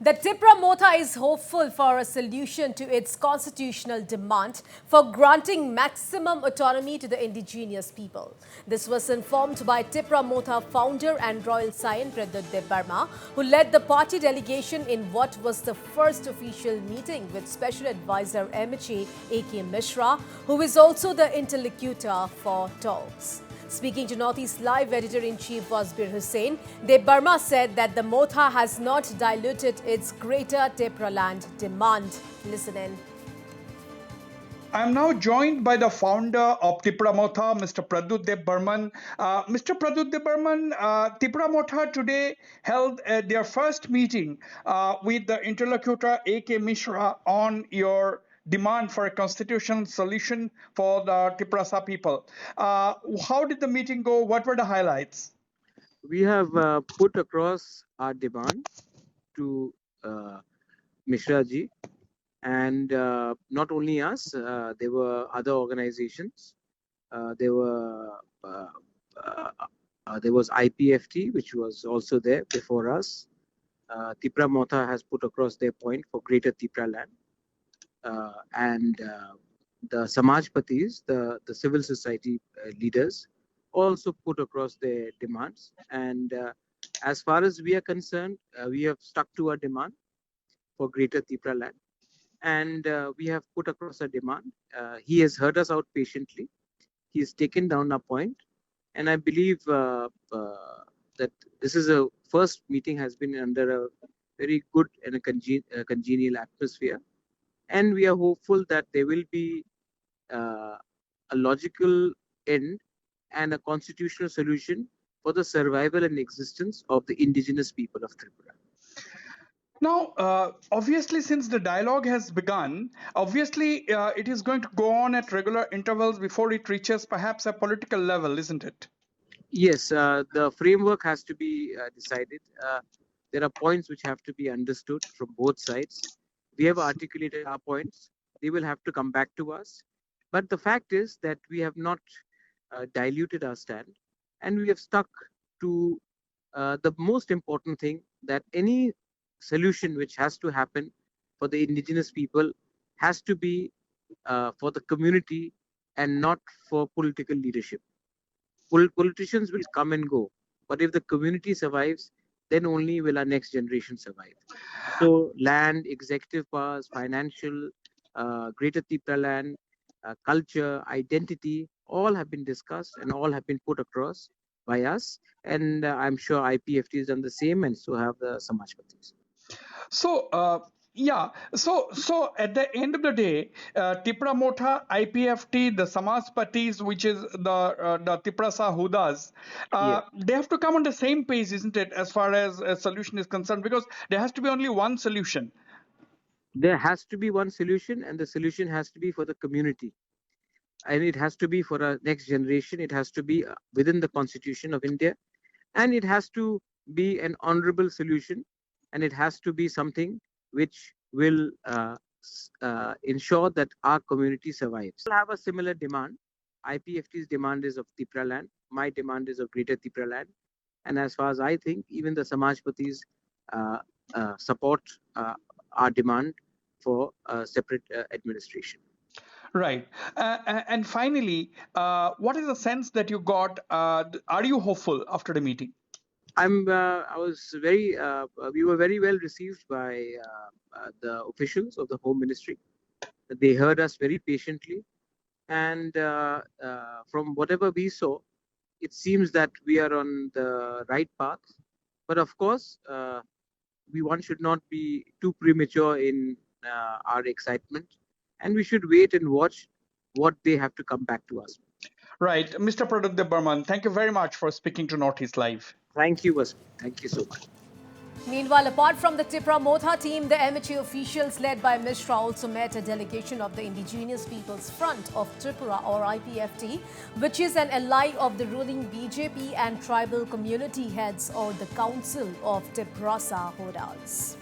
The TIPRA Motha is hopeful for a solution to its constitutional demand for granting maximum autonomy to the indigenous people. This was informed by TIPRA Motha founder and royal scion Pradyot Debbarma, who led the party delegation in what was the first official meeting with Special Advisor 𝗪𝗀𝗆 AK Mishra, who is also the interlocutor for talks. Speaking to Northeast Live Editor-in-Chief Wasbir Hussain, Debbarma said that the Motha has not diluted its Greater Tipraland demand. Listen in. I am now joined by the founder of TIPRA Motha, Mr. Pradyot Debbarma. Mr. Pradyot Debbarma, TIPRA Motha today held their first meeting with the interlocutor AK Mishra on your demand for a constitutional solution for the TIPRA people. How did the meeting go? What were the highlights? We have put across our demand to Mishra ji, and not only us, there were other organizations. There was IPFT, which was also there before us. TIPRA Motha has put across their point for Greater Tipraland, and the 𝗧𝗔𝗍𝗍𝗍𝗍, the civil society leaders, also put across their demands. And as far as we are concerned, we have stuck to our demand for Greater Tipraland, and we have put across a demand. He has heard us out patiently. He has taken down our point, and I believe that this is a first meeting has been under a very good and a congenial atmosphere, and we are hopeful that there will be a logical end and a constitutional solution for the survival and existence of the indigenous people of Tripura. Now, obviously, since the dialogue has begun, obviously it is going to go on at regular intervals before it reaches perhaps a political level, isn't it? Yes, the framework has to be decided. There are points which have to be understood from both sides. We have articulated our points. They will have to come back to us. But the fact is that we have not diluted our stand, and we have stuck to the most important thing, that any solution which has to happen for the indigenous people has to be for the community and not for political leadership. Politicians will come and go, but if the community survives, then only will our next generation survive. So land, executive powers, financial, Greater Tipraland, culture, identity, all have been discussed and all have been put across by us. And I'm sure IPFT has done the same, and so have the 𝗧𝗔𝗍𝗍𝗍𝗍. So, yeah. So at the end of the day, TIPRA Motha, IPFT, the 𝗧𝗔𝗍𝗍𝗍, which is the TIPRA who does, they have to come on the same page, isn't it, as far as a solution is concerned? Because there has to be only one solution. There has to be one solution, and the solution has to be for the community. And it has to be for our next generation. It has to be within the Constitution of India, and it has to be an honorable solution, and it has to be something which will ensure that our community survives. We'll have a similar demand. IPFT's demand is of Tipraland. My demand is of Greater Tipraland. And as far as I think, even the 𝗧𝗔𝗍𝗍𝗍𝗍 support our demand for separate administration. Right. And finally, what is the sense that you got? Are you hopeful after the meeting? I was very, we were very well received by the officials of the Home Ministry. They heard us very patiently, and from whatever we saw, it seems that we are on the right path. But of course, one should not be too premature in our excitement, and we should wait and watch what they have to come back to us. Right. Mr. Pradyot Debbarma, thank you very much for speaking to Northeast Live. Thank you, Wasbir. Thank you so much. Meanwhile, apart from the TIPRA Motha team, the 𝗪𝗀𝗆 officials led by Mishra also met a delegation of the Indigenous People's Front of Tripura, or IPFT, which is an ally of the ruling BJP and tribal community heads, or the Council of 𝗪𝗏𝗡 Hodas.